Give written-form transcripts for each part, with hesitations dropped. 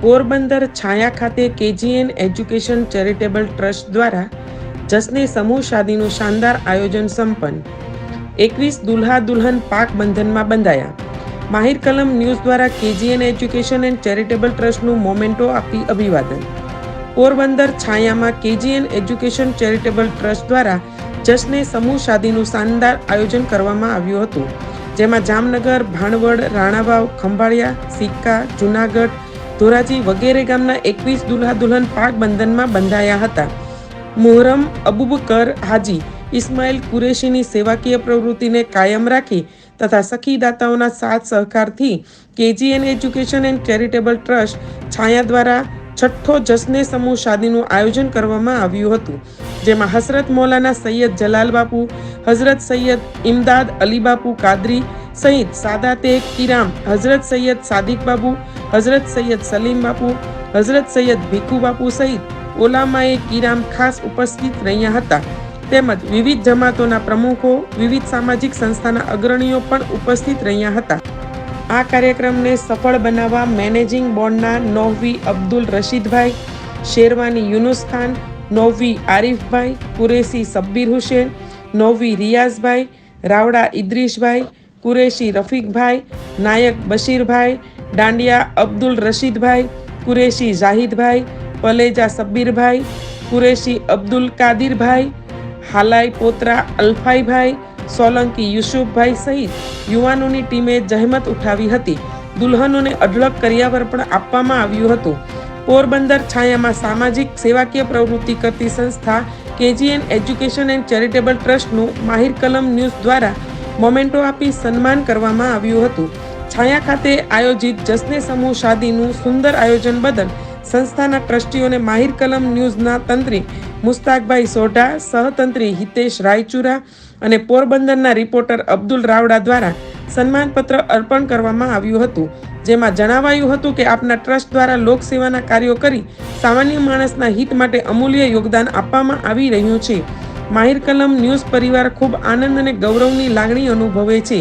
પોરબંદર છાયા ખાતે KGN education charitable trust દ્વારા જશ્ને સમૂહ શાદીનું શાનદાર આયોજન સંપન્ન। 21 દુલ્હા દુલ્હન પાક બંધનમાં બંધાયા। માહિર કલમ ન્યૂઝ દ્વારા કેજીએન એજ્યુકેશન એન્ડ ચેરિટેબલ ટ્રસ્ટનું મોમેન્ટો આપી અભિવાદન। પોરબંદર છાયામાં કેજીએન એજ્યુકેશન ચેરિટેબલ ટ્રસ્ટ દ્વારા જશ્ને સમૂહ શાદીનું શાનદાર આયોજન કરવામાં આવ્યું હતું, જેમાં જામનગર, ભાણવડ, રાણાવાવ, ખંભાળિયા, સિક્કા, જૂનાગઢ, ધોરાજી વગેરે ગામના 21 દુલ્હા દુલ્હન પાક બંધનમાં બંધાયા હતા। મુહરમ અબુબકર હાજી ઇસ્માઇલ કુરેશીની સેવાકીય પ્રવૃત્તિને કાયમ રાખી તથા સખીદાતાઓના સાથ સહકારથી KGN education and charitable trust Chhaya દ્વારા છઠ્ઠો જશ્ને સમૂહ શાદીનું આયોજન કરવામાં આવ્યું હતું, જેમાં હસરત મૌલાના સૈયદ જલાલ બાપુ, હઝરત સૈયદ ઇમદાદ અલી બાપુ કાદરી સહિત સાદાતે કિરામ હઝરત સૈયદ સાદિક બાપુ, હઝરત સૈયદ સલીમ બાપુ, હઝરત સૈયદ ભીખુ બાપુ સહિત ઓલામાએ કિરામ ખાસ ઉપસ્થિત રહ્યા હતા। તેમજ વિવિધ જમાતોના પ્રમુખો, વિવિધ સામાજિક સંસ્થાના અગ્રણીઓ પણ ઉપસ્થિત રહ્યા હતા। આ કાર્યક્રમને સફળ બનાવવા મેનેજિંગ બોર્ડના નૌવી અબ્દુલ રશીદભાઈ, શેરવાની યુનુસ ખાન, નૌવી આરિફભાઈ, કુરેશી સબ્બીર હુસેન, નૌવી રિયાઝભાઈ, રાવડા ઇદ્રીશભાઈ, કુરેશી રફીકભાઈ, નાયક બશીરભાઈ, દાંડિયા અબ્દુલ રશીદભાઈ, કુરેશી જાહિદભાઈ, પલેજા સબ્બીરભાઈ, કુરેશી અબ્દુલ કાદિરભાઈ, હાલાઈ પોતરા અલ્ફાઈભાઈ, સોલંકી યુસુફભાઈ સહિત યુવાનોની ટીમે જહેમત ઉઠાવી હતી। દુલ્હનોને અઢળક કરિયાવર પણ આપવામાં આવ્યું હતું। પોરબંદર છાયામાં સામાજિક સેવાકીય પ્રવૃત્તિ કરતી સંસ્થા KGN education and charitable ટ્રસ્ટનું Mahir Kalam news દ્વારા મોમેન્ટો આપી સન્માન કરવામાં આવ્યું હતું। છાયા ખાતે આયોજિત જશ્ને સમૂહ શાદીનું સુંદર આયોજન બદલ સંસ્થાના ટ્રસ્ટીઓને માહિર કલમ ન્યૂઝના તંત્રી મુસ્તાકભાઈ સોઢા, સહતંત્રી હિતેશ રાયચુરા અને પોરબંદરના રિપોર્ટર અબ્દુલ રાવડા દ્વારા સન્માનપત્ર અર્પણ કરવામાં આવ્યું હતું, જેમાં જણાવાયું હતું કે આપના ટ્રસ્ટ દ્વારા લોકસેવાના કાર્યો કરી સામાન્ય માણસના હિત માટે અમૂલ્ય યોગદાન આપવામાં આવી રહ્યું છે। માહિર કલમ ન્યૂઝ પરિવાર ખૂબ આનંદ અને ગૌરવની લાગણી અનુભવે છે।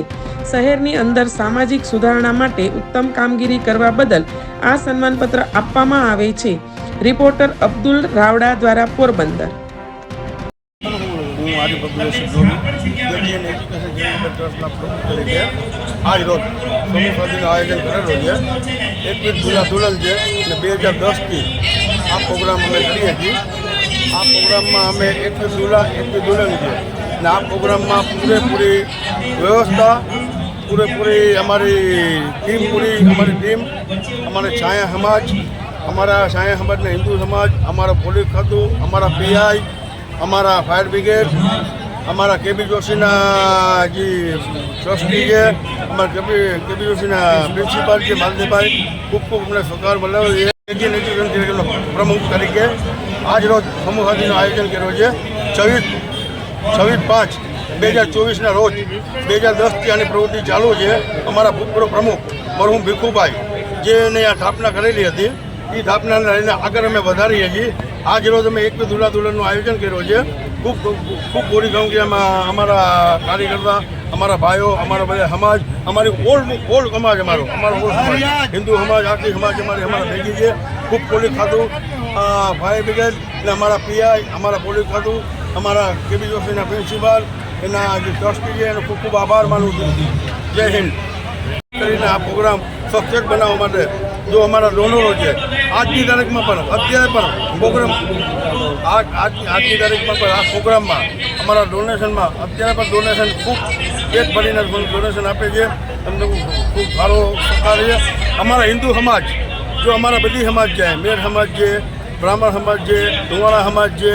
શહેરની અંદર સામાજિક સુધારણા માટે ઉત્તમ કામગીરી કરવા બદલ આ સન્માનપત્ર આપવામાં આવે છે। રિપોર્ટર અબ્દુલ રાવડા દ્વારા પોરબંદર। આજ રોજ સમૂહ શાદીનું આયોજન કરેલું છે। 21 દુલ્હા દુલ્હન છે અને 2010થી આ પ્રોગ્રામ અમે કરીએ છીએ। આ પ્રોગ્રામમાં અમે 21 દુલ્હા 21 દુલ્હન છે અને આ પ્રોગ્રામમાં પૂરેપૂરી વ્યવસ્થા, પૂરેપૂરી અમારી ટીમ, અમારે છાયા સમાજ, અમારા છાયા સમાજના હિન્દુ સમાજ, અમારા પોલીસ ખાતું, અમારા પીઆઈ, અમારા ફાયર બ્રિગેડ, અમારા કેબી જોશીના જે ટ્રસ્ટી છે, અમારા કેબી જોશીના પ્રિન્સિપાલ છે માલદેભાઈ, ખૂબ અમને સહકાર મળ્યો છે। કેજીએન એજ્યુકેશન પ્રમુખ તરીકે આજ રોજ સમૂહ શાદીનું આયોજન કર્યું છે। 26/5/2024ના રોજ 2010થી આની પ્રવૃત્તિ ચાલુ છે। અમારા ભૂતપૂર્વ પ્રમુખ મરહુમ ભીખુભાઈ જેને આ સ્થાપના કરેલી હતી, એ સ્થાપનાને લઈને આગળ અમે વધારીએ છીએ। આજ રોજ અમે 21 દુલ્હા દુલ્હનનું આયોજન કર્યું છે। ખૂબ મોટી સંખ્યામાં અમારા કાર્યકર્તા, અમારા ભાઈઓ, અમારા બધા સમાજ, અમારી ઓલ સમાજ, અમારો સમાજ, હિન્દુ સમાજ, આખી સમાજ અમારા ભેગી છે। ખૂબ પોલીસ ખાતું, ફાયર બ્રિગેડ અને અમારા પીઆઈ, અમારા પોલીસ ખાતું, અમારા કેબી જોશીના પ્રિન્સિપાલ, એના જે ટ્રસ્ટી છે એનો ખૂબ આભાર માનું છું। જય હિન્દ। કરીને આ પ્રોગ્રામ સક્સેસ બનાવવા માટે જો અમારા ડોનરો છે, આજની તારીખમાં પણ અત્યારે પણ પ્રોગ્રામ આજની તારીખમાં પણ આ પ્રોગ્રામમાં અમારા ડોનેશનમાં અત્યારે પણ ડોનેશન ખૂબ પેટ ભરીને ડોનેશન આપે છે। તમને ખૂબ સારો સહકાર છે। અમારા હિન્દુ સમાજ, જો અમારા બધી સમાજ છે, મેર સમાજ છે, બ્રાહ્મણ સમાજ છે, ધુવાણા સમાજ છે,